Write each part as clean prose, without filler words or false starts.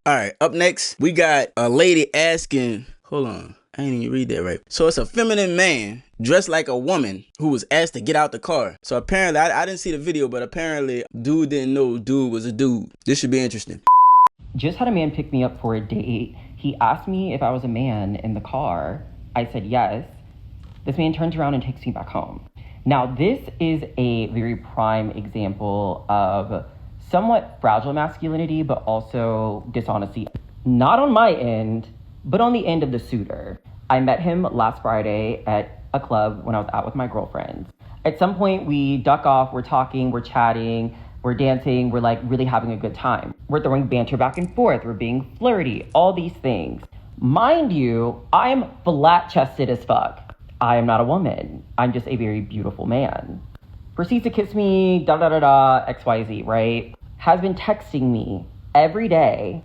All right, up next, we got a lady asking, hold on, I didn't even read that right. So it's a feminine man dressed like a woman who was asked to get out the car. So apparently, I didn't see the video, but apparently dude didn't know dude was a dude. This should be interesting. Just had a man pick me up for a date. He asked me if I was a man in the car. I said yes. This man turns around and takes me back home. Now, this is a very prime example of somewhat fragile masculinity, but also dishonesty. Not on my end, but on the end of the suitor. I met him last Friday at a club when I was out with my girlfriends. At some point, we duck off, we're talking, we're chatting, we're dancing, we're like really having a good time. We're throwing banter back and forth, we're being flirty, all these things. Mind you, I am flat-chested as fuck. I am not a woman. I'm just a very beautiful man. Proceeds to kiss me, XYZ, right? Has been texting me every day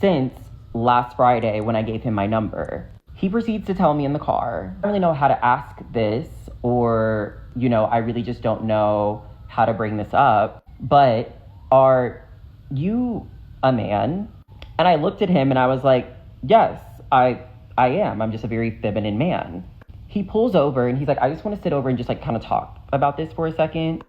since last Friday when I gave him my number. He proceeds to tell me in the car, I don't really know how to ask this, or, I really just don't know how to bring this up, but are you a man? And I looked at him and I was like, yes, I am. I'm just a very feminine man. He pulls over and he's like, I just want to sit over and just like kind of talk about this for a second.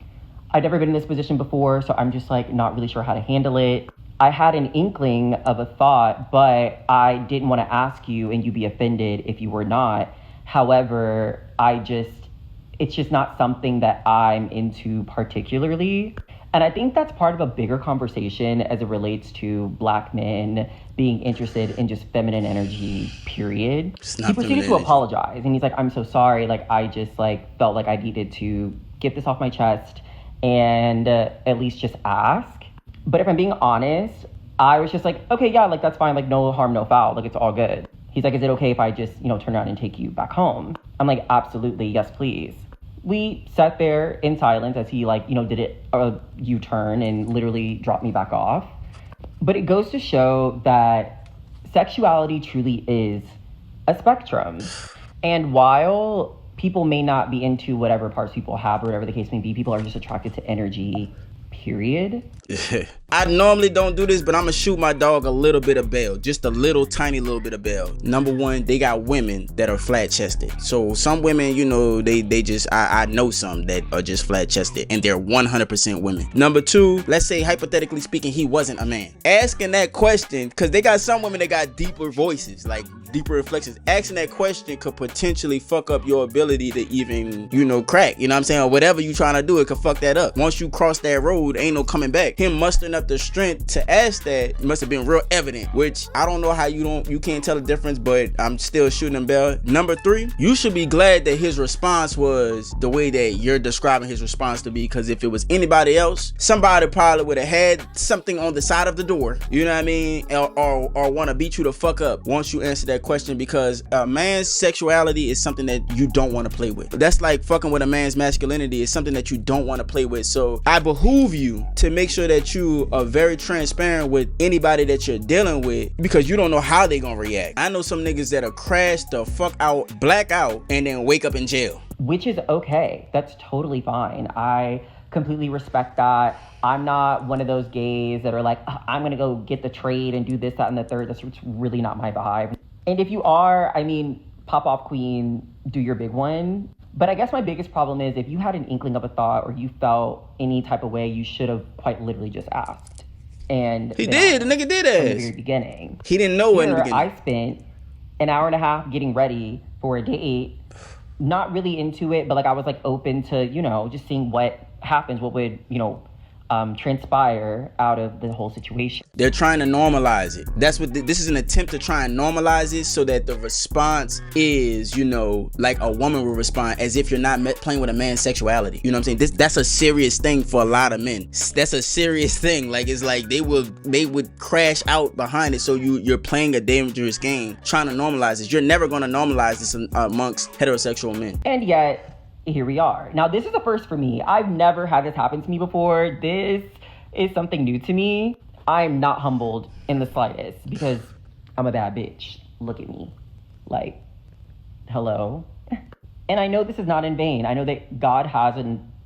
I've never been in this position before, so I'm just like not really sure how to handle it. I had an inkling of a thought, but I didn't want to ask you and you be offended if you were not. However, it's just not something that I'm into particularly. And I think that's part of a bigger conversation as it relates to Black men being interested in just feminine energy, period. He proceeded to apologize and he's like, I'm so sorry. Like, I just felt like I needed to get this off my chest and at least just ask. But if I'm being honest, I was just like, okay, yeah, that's fine. No harm, no foul. It's all good. He's like, is it okay if I just, turn around and take you back home? I'm like, absolutely. Yes, please. We sat there in silence as he did a U-turn and literally dropped me back off. But it goes to show that sexuality truly is a spectrum. And while people may not be into whatever parts people have or whatever the case may be, people are just attracted to energy, period. I normally don't do this, but I'm gonna shoot my dog a little bit of bail, just a little tiny little bit of bail. Number one, they got women that are flat chested. So some women, they just, I know some that are just flat chested and they're 100% women. Number two, let's say hypothetically speaking, he wasn't a man. Asking that question, because they got some women that got deeper voices, deeper reflections. Asking that question could potentially fuck up your ability to even, crack. You know what I'm saying? Or whatever you trying to do, it could fuck that up. Once you cross that road, ain't no coming back. Him mustering up the strength to ask that must have been real evident, which I don't know how you can't tell the difference, but I'm still shooting him bell. Number three, you should be glad that his response was the way that you're describing his response to be, because if it was anybody else, somebody probably would have had something on the side of the door, you know what I mean, or want to beat you the fuck up once you answer that question, because a man's sexuality is something that you don't want to play with. That's like fucking with a man's masculinity is something that you don't want to play with. So I behoove you to make sure that you are very transparent with anybody that you're dealing with, because you don't know how they gonna react. I know some niggas that'll crash the fuck out, black out, and then wake up in jail. Which is okay. That's totally fine. I completely respect that. I'm not one of those gays that are like, I'm gonna go get the trade and do this, that, and the third. That's really not my vibe. And if you are, pop off queen, do your big one. But I guess my biggest problem is if you had an inkling of a thought or you felt any type of way, you should have quite literally just asked. And he did. The nigga did ask. From the very beginning. He didn't know in the beginning. I spent an hour and a half getting ready for a date, not really into it, but I was open to, just seeing what happens, what would, transpire out of the whole situation. They're trying to normalize it. That's what this is, an attempt to try and normalize it so that the response is, like a woman will respond, as if you're not playing with a man's sexuality. You know what I'm saying? That's a serious thing for a lot of men. That's a serious thing. It's like they would crash out behind it. So you're playing a dangerous game, trying to normalize this. You're never going to normalize this amongst heterosexual men. And yet, here we are. Now, this is a first for me. I've never had this happen to me before. This is something new to me. I'm not humbled in the slightest because I'm a bad bitch. Look at me. Hello. And I know this is not in vain. I know that God has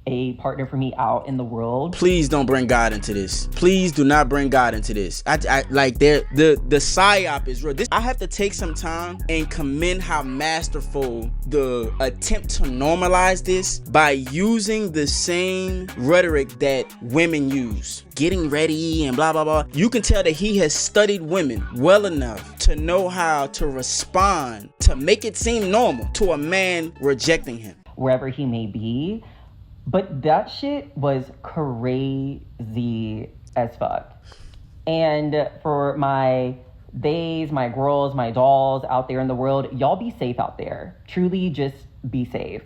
a partner for me out in the world. Please don't bring God into this. Please do not bring God into this. I like the psyop is real. I have to take some time and commend how masterful the attempt to normalize this by using the same rhetoric that women use. Getting ready and blah blah blah. You can tell that he has studied women well enough to know how to respond to make it seem normal to a man rejecting him. Wherever he may be. But that shit was crazy as fuck. And for my theys, my girls, my dolls out there in the world, y'all be safe out there. Truly just be safe.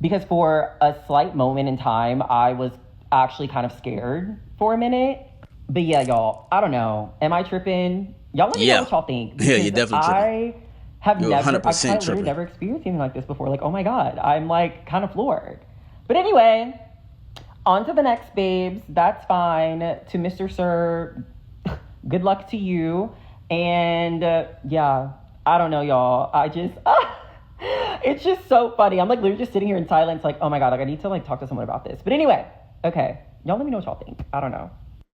Because for a slight moment in time, I was actually kind of scared for a minute. But yeah, y'all, I don't know. Am I tripping? Y'all let me know what y'all think. Yeah, you're definitely tripping. I have You're never, 100% I've literally never experienced anything like this before. Like, oh my God, I'm like kind of floored. But anyway, on to the next, babes. That's fine. To Mr. Sir, good luck to you. And yeah, I don't know, y'all. I just, it's just so funny. I'm like literally just sitting here in silence, like, oh my God, like I need to like talk to someone about this. But anyway, okay. Y'all let me know what y'all think. I don't know.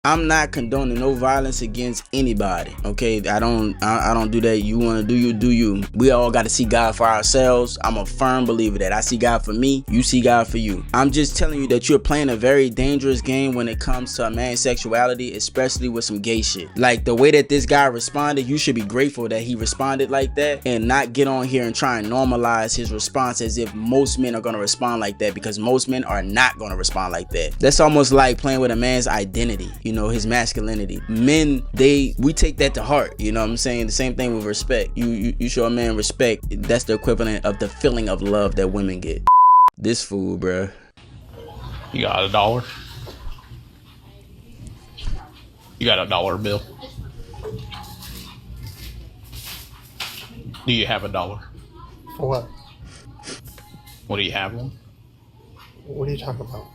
I'm not condoning no violence against anybody. Okay, I don't do that. You want to do you, do you. We all got to see God for ourselves. I'm a firm believer that I see God for me, you see God for you. I'm just telling you that you're playing a very dangerous game when it comes to a man's sexuality, especially with some gay shit. Like the way that this guy responded, you should be grateful that he responded like that and not get on here and try and normalize his response as if most men are going to respond like that, because most men are not going to respond like that. That's almost like playing with a man's identity. You know, his masculinity. Men, we take that to heart. You know what I'm saying? The same thing with respect. You show a man respect. That's the equivalent of the feeling of love that women get. This fool, bruh. You got $1? You got $1 bill? Do you have $1? For what? What, do you have one? What are you talking about?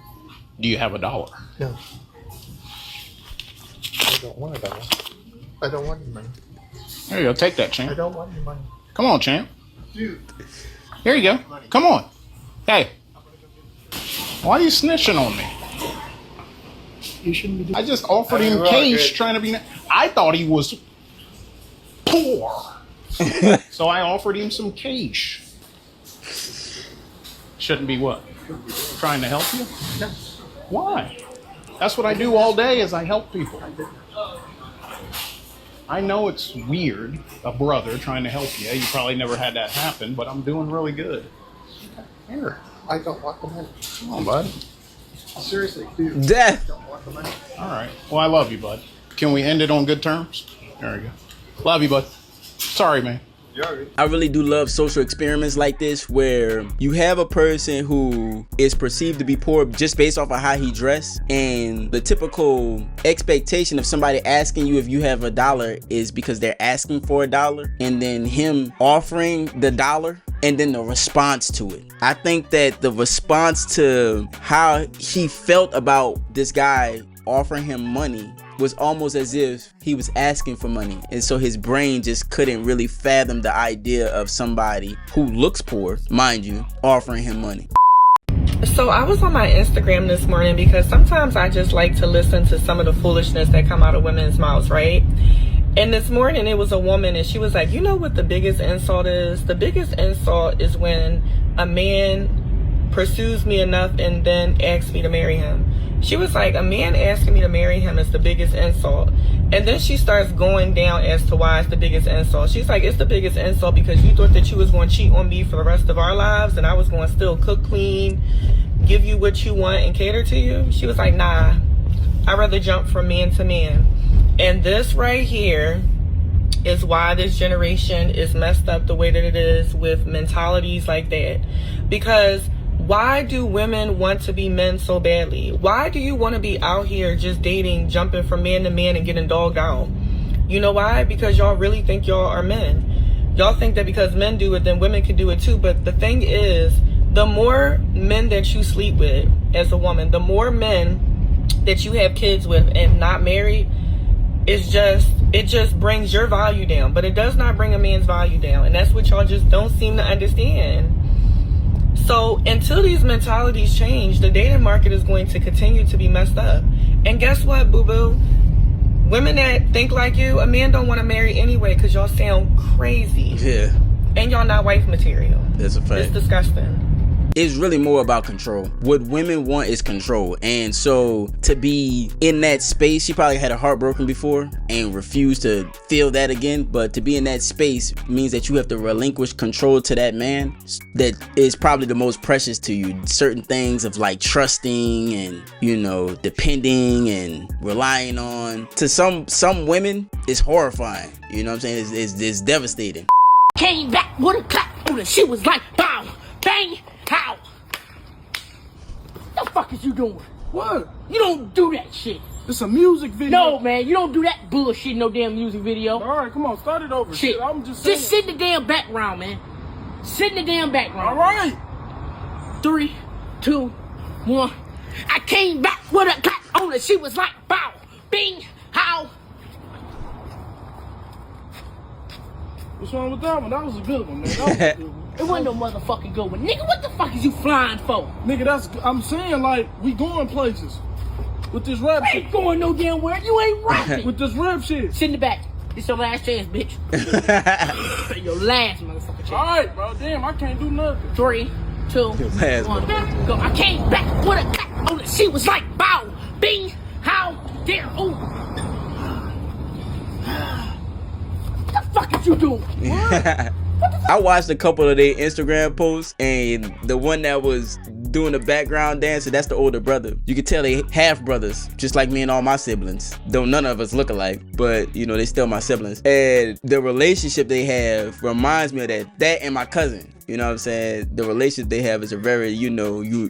Do you have $1? No. I don't want $1. I don't want your money. There you go. Take that, I champ. don't want your money. Come on, champ. Dude. Here you go. Come on. Hey. Why are you snitching on me? You shouldn't be doing I just offered him cash trying to be... I thought he was poor. So I offered him some cash. Shouldn't be what? Trying to help you? No. Why? That's what I do all day, is I help people. I know it's weird, a brother trying to help you. You probably never had that happen, but I'm doing really good. Here. I don't want the money. Come on, bud. Seriously, dude. Death. I don't want the money. All right. Well, I love you, bud. Can we end it on good terms? There we go. Love you, bud. Sorry, man. I really do love social experiments like this, where you have a person who is perceived to be poor just based off of how he dressed, and the typical expectation of somebody asking you if you have $1 is because they're asking for $1, and then him offering the $1 and then the response to it. I think that the response to how he felt about this guy offering him money was almost as if he was asking for money, and so his brain just couldn't really fathom the idea of somebody who looks poor, mind you, offering him money. So I was on my Instagram this morning because sometimes I just like to listen to some of the foolishness that come out of women's mouths, right? And this morning it was a woman, and she was like, you know what the biggest insult is? The biggest insult is when a man pursues me enough and then asks me to marry him. She was like, a man asking me to marry him is the biggest insult. And then she starts going down as to why it's the biggest insult. She's like, it's the biggest insult because you thought that you was going to cheat on me for the rest of our lives, and I was going to still cook, clean, give you what you want, and cater to you. She was like, nah, I'd rather jump from man to man. And this right here is why this generation is messed up the way that it is, with mentalities like that. Because why do women want to be men so badly? Why do you want to be out here just dating, jumping from man to man and getting dogged out? You know why? Because y'all really think y'all are men. Y'all think that because men do it, then women can do it too. But the thing is, the more men that you sleep with as a woman, the more men that you have kids with and not married, it just brings your value down. But it does not bring a man's value down. And that's what y'all just don't seem to understand. So until these mentalities change, the dating market is going to continue to be messed up. And guess what, boo-boo? Women that think like you, a man don't want to marry anyway because y'all sound crazy. Yeah. And y'all not wife material. That's a fact. It's disgusting. It's really more about control. What women want is control. And so to be in that space, she probably had a heart broken before and refused to feel that again. But to be in that space means that you have to relinquish control to that man that is probably the most precious to you. Certain things of like trusting and, you know, depending and relying on. To some women, it's horrifying. You know what I'm saying? It's devastating. Came back with a clap on it. She was like, bow, bang, how? What the fuck is you doing? What? You don't do that shit. It's a music video. No, man, you don't do that bullshit in no damn music video. All right, come on, start it over. Shit. I'm just saying. Just sit in the damn background, man. Sit in the damn background. All right. 3, 2, 1. I came back with a clap on it. She was like, bow, bing, how? What's wrong with that one? That was a good one, man. That was a good one. It wasn't no motherfucking good one. Nigga, what the fuck is you flying for? Nigga, I'm saying, like, we going places with this rap I shit. ain't going no damn where. You ain't rapping. With this rap shit. Sit in the back. It's your last chance, bitch. Your last motherfucking chance. All right, bro. Damn, I can't do nothing. 3, 2, last 1, go. I came back with a clap on it. She was like, bow, bing, how dare, ooh. What the fuck is you doing? I watched a couple of their Instagram posts, and the one that was doing the background dancer, that's the older brother. You could tell they half brothers, just like me and all my siblings. Though none of us look alike, but you know, they still my siblings. And the relationship they have reminds me of that. That and my cousin. You know what I'm saying? The relationship they have is a very,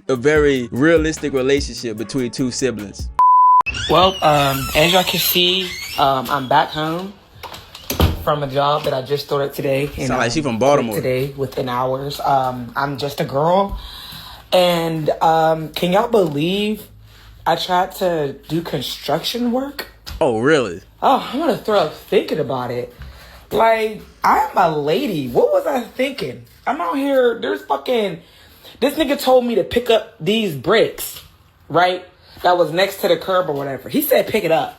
a very realistic relationship between two siblings. Well, as y'all can see, I'm back home from a job that I just started today. Sound like she from Baltimore. Today, within hours. I'm just a girl. And can y'all believe I tried to do construction work? Oh, really? Oh, I'm gonna throw up thinking about it. Like, I'm a lady. What was I thinking? I'm out here, this nigga told me to pick up these bricks, right? That was next to the curb or whatever. He said pick it up.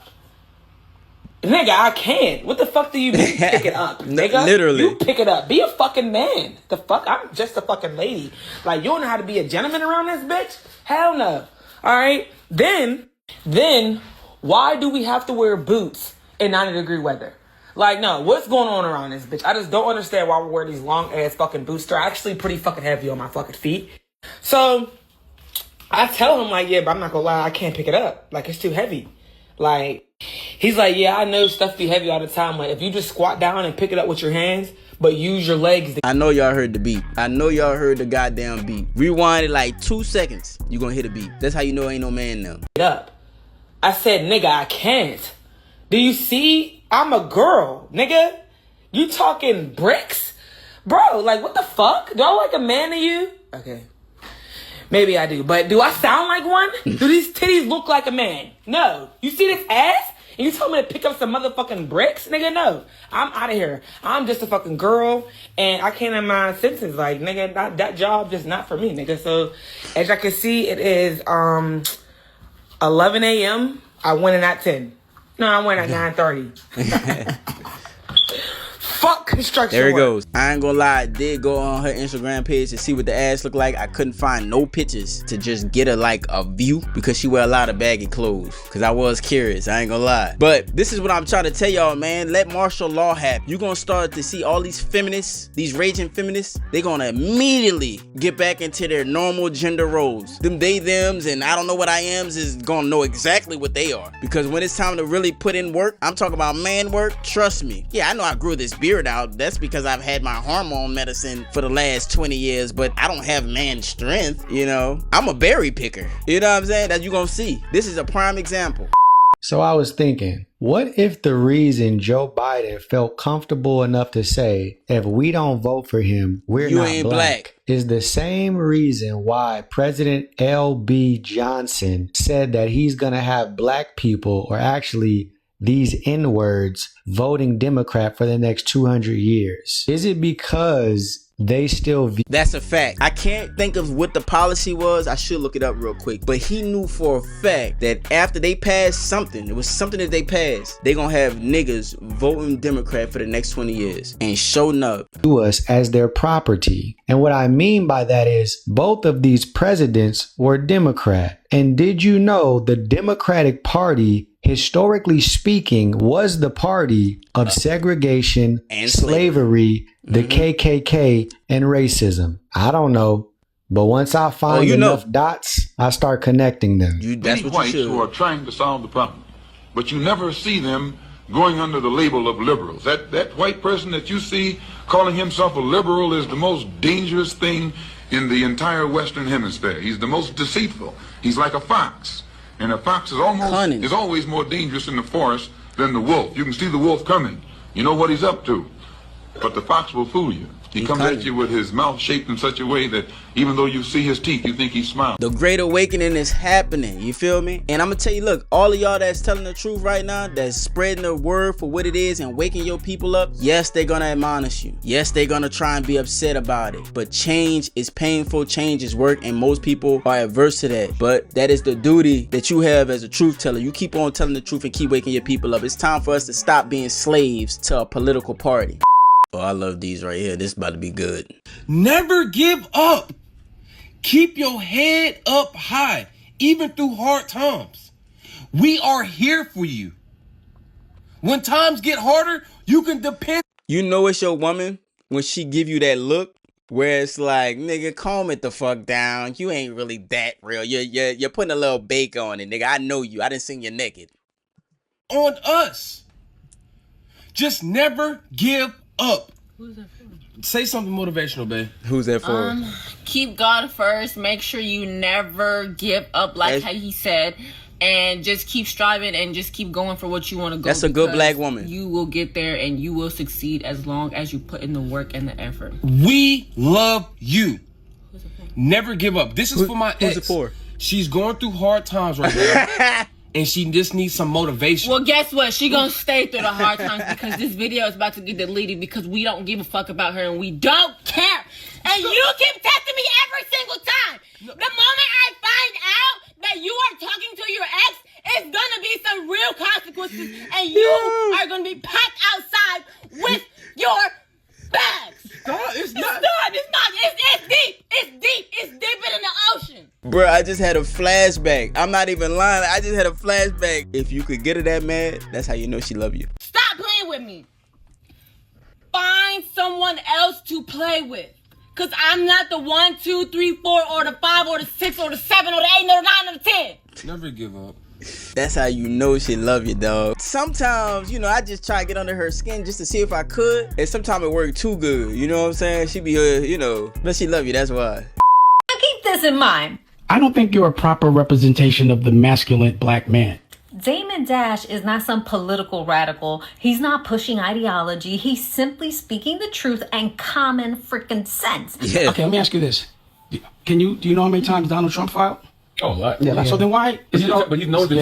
Nigga, I can't. What the fuck do you mean pick it up? Nigga, literally. You pick it up. Be a fucking man. The fuck? I'm just a fucking lady. Like, you don't know how to be a gentleman around this bitch? Hell no. Alright? Then, why do we have to wear boots in 90-degree weather? Like, no, what's going on around this bitch? I just don't understand why we wear these long ass fucking boots. They're actually pretty fucking heavy on my fucking feet. So, I tell him, like, yeah, but I'm not gonna lie, I can't pick it up. Like, it's too heavy. Like, he's like, yeah, I know stuff be heavy all the time. Like, if you just squat down and pick it up with your hands, but use your legs. I know y'all heard the beat. I know y'all heard the goddamn beat. Rewind it like 2 seconds. You gonna hit a beat. That's how you know ain't no man now. Up. I said, nigga, I can't. Do you see? I'm a girl, nigga. You talking bricks? Bro, like, what the fuck? Do I look like a man to you? Okay. Maybe I do, but do I sound like one? Do these titties look like a man? No. You see this ass? And you told me to pick up some motherfucking bricks? Nigga, no. I'm out of here. I'm just a fucking girl, and I can't in my senses. Like, nigga, that job just not for me, nigga. So, as y'all can see, it is 11 a.m. I went in at 10. No, I went at 9:30. Fuck construction There it work. goes. I ain't gonna lie, I did go on her Instagram page to see what the ass looked like. I couldn't find no pictures to just get a view because she wear a lot of baggy clothes. Cause I was curious, I ain't gonna lie. But this is what I'm trying to tell y'all, man. Let martial law happen. You're gonna start to see all these feminists, these raging feminists, they gonna immediately get back into their normal gender roles. Them they, thems, and I don't know what I am's is gonna know exactly what they are. Because when it's time to really put in work, I'm talking about man work, trust me. Yeah, I know I grew this beard out. That's because I've had my hormone medicine for the last 20 years, but I don't have man strength, you know. I'm a berry picker. You know what I'm saying? That you gonna see. This is a prime example. So I was thinking, what if the reason Joe Biden felt comfortable enough to say, if we don't vote for him, we're You not ain't black, is the same reason why President L.B. Johnson said that he's going to have black people, or actually these N-words voting Democrat for the next 200 years? Is it because they still view... That's a fact. I can't think of what the policy was. I should look it up real quick. But he knew for a fact that after they passed something, it was something that they passed, they gonna have niggas voting Democrat for the next 20 years. And showing up us as their property. And what I mean by that is both of these presidents were Democrat. And did you know the Democratic Party, historically speaking, was the party of segregation, and slavery, the KKK, and racism? I don't know. But once I find enough dots, I start connecting them. Many whites who are trying to solve the problem, but you never see them going under the label of liberals. That white person that you see calling himself a liberal is the most dangerous thing in the entire Western Hemisphere. He's the most deceitful. He's like a fox. And a fox is always more dangerous in the forest than the wolf. You can see the wolf coming. You know what he's up to. But the fox will fool you. He comes at you with his mouth shaped in such a way that even though you see his teeth, you think he's smiling. The Great Awakening is happening, you feel me? And I'm gonna tell you, look, all of y'all that's telling the truth right now, that's spreading the word for what it is and waking your people up, yes, they're gonna admonish you. Yes, they're gonna try and be upset about it. But change is painful, change is work, and most people are averse to that. But that is the duty that you have as a truth teller. You keep on telling the truth and keep waking your people up. It's time for us to stop being slaves to a political party. Oh, I love these right here. This is about to be good. Never give up. Keep your head up high, even through hard times. We are here for you. When times get harder, you can depend. You know it's your woman when she give you that look where it's like, nigga, calm it the fuck down. You ain't really that real. You're putting a little bake on it, nigga. I know you. I done seen you naked. On us. Just never give up. Who's that for? Say something motivational, babe. Who's that for? Keep God first. Make sure you never give up, like how he said, and just keep striving and just keep going for what you want to go. That's a good black woman. You will get there and you will succeed as long as you put in the work and the effort. We love you. Never give up. This is for my ex. Who's it for? She's going through hard times right now. And she just needs some motivation. Well, guess what? She gonna stay through the hard times because this video is about to get deleted because we don't give a fuck about her and we don't care. And you keep testing me every single time. The moment I find out that you are talking to your ex, it's gonna be some real consequences and you are gonna be packed outside with your bags. It's not. It's deep. It's deeper than the ocean. Bruh, I just had a flashback. I'm not even lying. I just had a flashback. If you could get her that mad, that's how you know she love you. Stop playing with me. Find someone else to play with. Because I'm not the 1, 2, 3, 4, or the 5, or the 6, or the 7, or the 8, or the 9, or the 10. Never give up. That's how you know she love you, dog. Sometimes, I just try to get under her skin just to see if I could. And sometimes it worked too good. You know what I'm saying? She be, but she love you. That's why. Keep this in mind. I don't think you're a proper representation of the masculine black man. Damon Dash is not some political radical. He's not pushing ideology. He's simply speaking the truth and common freaking sense. Yeah. Okay, let me ask you this. Do you know how many times Donald Trump filed? Oh, a lot. Yeah. So then why is it? But he's known as a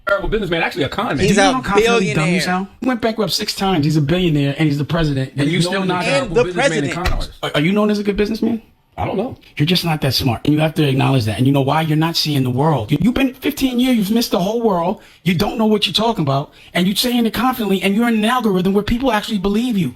terrible businessman, actually a con man. He's a billionaire. He went bankrupt 6 times. He's a billionaire and he's the president. And you still not and the president. Are you known as a good businessman? I don't know. You're just not that smart. And you have to acknowledge that. And you know why? You're not seeing the world. You've been 15 years. You've missed the whole world. You don't know what you're talking about. And you're saying it confidently. And you're in an algorithm where people actually believe you.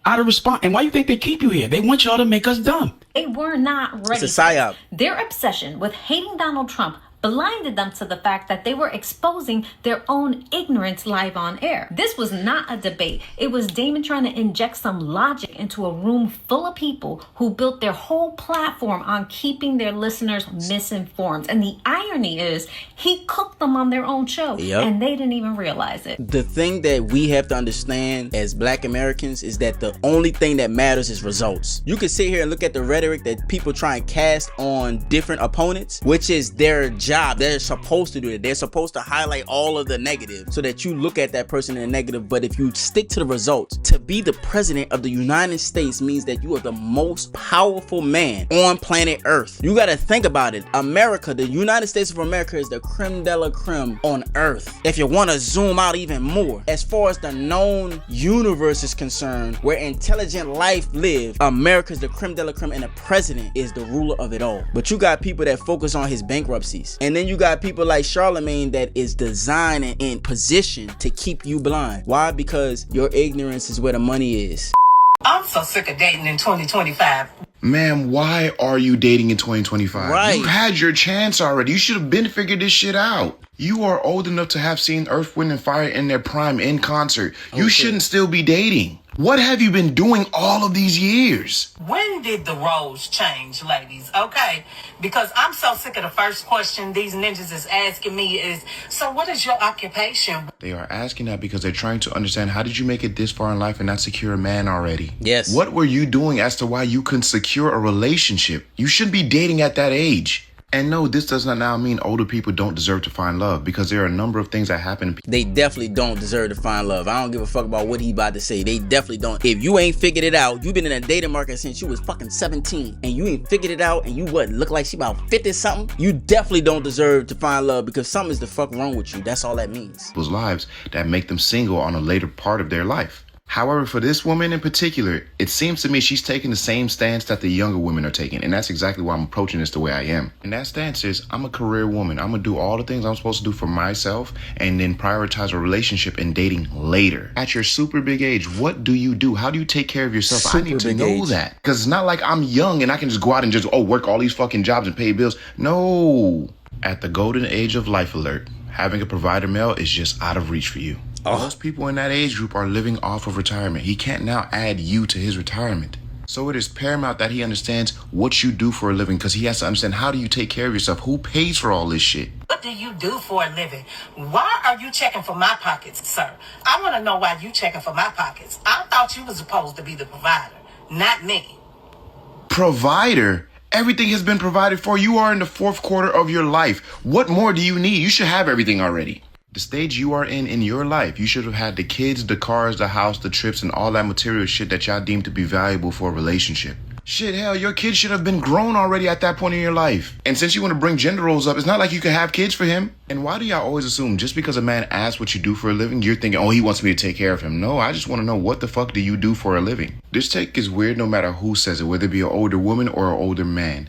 Out of response. And why do you think they keep you here? They want y'all to make us dumb. They were not ready. It's a psyop. Their obsession with hating Donald Trump blinded them to the fact that they were exposing their own ignorance live on air. This was not a debate. It was Damon trying to inject some logic into a room full of people who built their whole platform on keeping their listeners misinformed. And the irony is he cooked them on their own show and they didn't even realize it. The thing that we have to understand as black Americans is that the only thing that matters is results. You can sit here and look at the rhetoric that people try and cast on different opponents, which is their job job. They're supposed to do it. They're supposed to highlight all of the negative so that you look at that person in the negative. But if you stick to the results, to be the president of the United States means that you are the most powerful man on planet Earth. You got to think about it. America, the United States of America, is the creme de la creme on Earth. If you want to zoom out even more, as far as the known universe is concerned, where intelligent life lives, America is the creme de la creme, and the president is the ruler of it all. But you got people that focus on his bankruptcies, and then you got people like Charlemagne that is designed and in position to keep you blind. Why? Because your ignorance is where the money is. I'm so sick of dating in 2025. Ma'am, why are you dating in 2025? Right. You had your chance already. You should have been figured this shit out. You are old enough to have seen Earth, Wind, and Fire in their prime in concert. You shouldn't still be dating. What have you been doing all of these years? When did the roles change, ladies? Okay, because I'm so sick of the first question these ninjas is asking me is, so what is your occupation? They are asking that because they're trying to understand, how did you make it this far in life and not secure a man already? Yes. What were you doing as to why you couldn't secure a relationship? You shouldn't be dating at that age. And no, this does not now mean older people don't deserve to find love, because there are a number of things that happen. They definitely don't deserve to find love. I don't give a fuck about what he about to say. They definitely don't. If you ain't figured it out, you've been in a dating market since you was fucking 17, and you ain't figured it out, and you look like she about 50 something, you definitely don't deserve to find love, because something is the fuck wrong with you. That's all that means. People's lives that make them single on a later part of their life. However, for this woman in particular, it seems to me she's taking the same stance that the younger women are taking. And that's exactly why I'm approaching this the way I am. And that stance is, I'm a career woman. I'm going to do all the things I'm supposed to do for myself and then prioritize a relationship and dating later. At your super big age, what do you do? How do you take care of yourself? I need to know that. Because it's not like I'm young and I can just go out and just, work all these fucking jobs and pay bills. No. At the golden age of life alert, having a provider male is just out of reach for you. Most people in that age group are living off of retirement. He can't now add you to his retirement. So it is paramount that he understands what you do for a living, because he has to understand, how do you take care of yourself? Who pays for all this shit? What do you do for a living? Why are you checking for my pockets, sir? I want to know why you checking for my pockets. I thought you was supposed to be the provider, not me. Provider? Everything has been provided for. You are in the fourth quarter of your life. What more do you need? You should have everything already. The stage you are in your life, you should have had the kids, the cars, the house, the trips, and all that material shit that y'all deem to be valuable for a relationship. Shit, hell, your kid should have been grown already at that point in your life. And since you want to bring gender roles up, it's not like you can have kids for him. And why do y'all always assume just because a man asks what you do for a living, you're thinking, he wants me to take care of him? No, I just want to know, what the fuck do you do for a living? This take is weird no matter who says it, whether it be an older woman or an older man.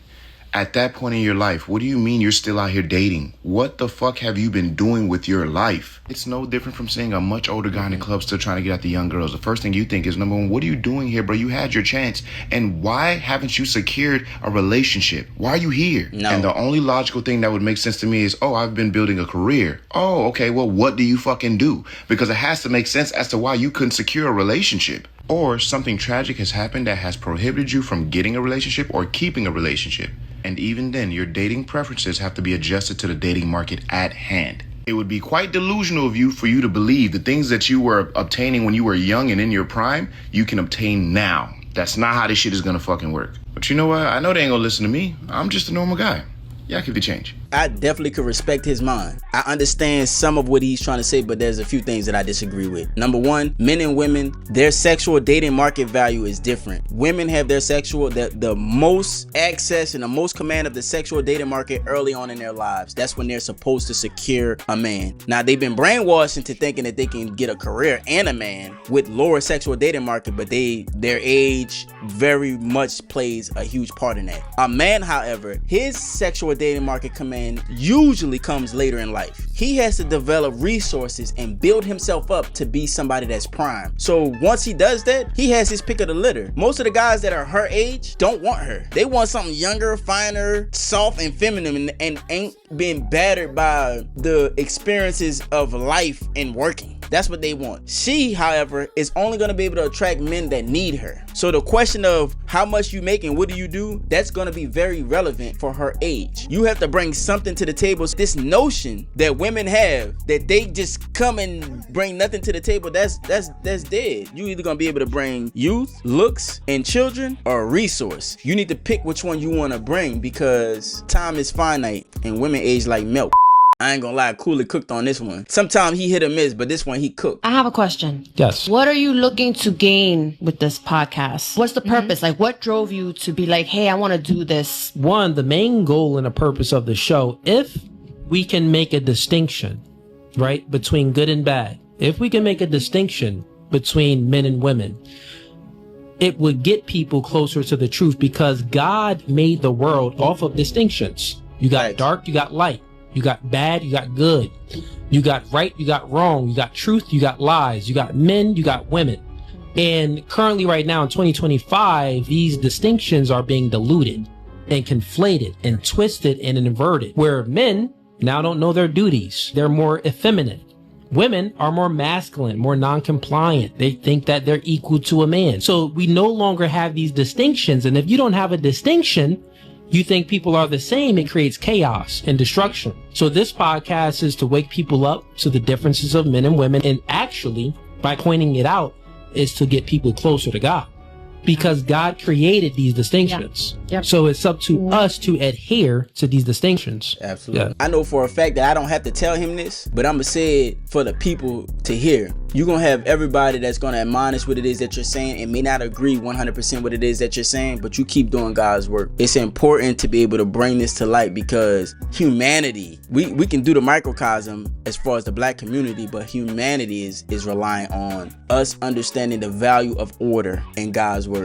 At that point in your life, what do you mean you're still out here dating? What the fuck have you been doing with your life? It's no different from seeing a much older guy in the club still trying to get at the young girls. The first thing you think is, number one, what are you doing here, bro? You had your chance. And why haven't you secured a relationship? Why are you here? No. And the only logical thing that would make sense to me is, I've been building a career. Okay, well, what do you fucking do? Because it has to make sense as to why you couldn't secure a relationship. Or something tragic has happened that has prohibited you from getting a relationship or keeping a relationship. And even then, your dating preferences have to be adjusted to the dating market at hand. It would be quite delusional of you for you to believe the things that you were obtaining when you were young and in your prime, you can obtain now. That's not how this shit is gonna fucking work. But you know what? I know they ain't gonna listen to me. I'm just a normal guy. Y'all keep the change. I definitely could respect his mind. I understand some of what he's trying to say, but there's a few things that I disagree with. Number one, men and women, their sexual dating market value is different. Women have their sexual, the most access and the most command of the sexual dating market early on in their lives. That's when they're supposed to secure a man. Now, they've been brainwashed into thinking that they can get a career and a man with lower sexual dating market, but their age very much plays a huge part in that. A man, however, his sexual dating market command usually comes later in life. He has to develop resources and build himself up to be somebody that's prime. So once he does that, he has his pick of the litter. Most of the guys that are her age don't want her. They want something younger, finer, soft, and feminine, and ain't been battered by the experiences of life and working. That's what they want. She, however, is only going to be able to attract men that need her. So the question of how much you make and what do you do, that's going to be very relevant for her age. You have to bring something to the table. This notion that women have that they just come and bring nothing to the table, that's dead. You either going to be able to bring youth, looks, and children, or a resource. You need to pick which one you want to bring, because time is finite and women age like milk. I ain't gonna lie, Cooley cooked on this one. Sometimes he hit or miss, but this one he cooked. I have a question. Yes. What are you looking to gain with this podcast? What's the purpose? Like, what drove you to be like, hey, I want to do this? One, the main goal and the purpose of the show, if we can make a distinction, right, between good and bad, if we can make a distinction between men and women, it would get people closer to the truth, because God made the world off of distinctions. You got dark, you got light. You got bad, you got good. You got right, you got wrong. You got truth, you got lies. You got men, you got women. And currently right now in 2025, these distinctions are being diluted and conflated and twisted and inverted, where men now don't know their duties. They're more effeminate. Women are more masculine, more non-compliant. They think that they're equal to a man. So we no longer have these distinctions. And if you don't have a distinction, you think people are the same, it creates chaos and destruction. So this podcast is to wake people up to the differences of men and women. And actually, by pointing it out, is to get people closer to God. Because God created these distinctions. Yep. So it's up to us to adhere to these distinctions. Absolutely. Yeah. I know for a fact that I don't have to tell him this, but I'm going to say it for the people to hear. You're going to have everybody that's going to admonish what it is that you're saying and may not agree 100% what it is that you're saying, but you keep doing God's work. It's important to be able to bring this to light, because humanity, we can do the microcosm as far as the black community, but humanity is relying on us understanding the value of order in God's word.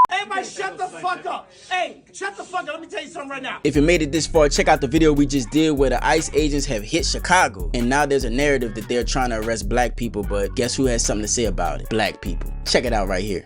Everybody shut the fuck up. Hey, shut the fuck up. Let me tell you something right now. If you made it this far, check out the video we just did where the ICE agents have hit Chicago. And now there's a narrative that they're trying to arrest black people, but guess who has something to say about it? Black people. Check it out right here.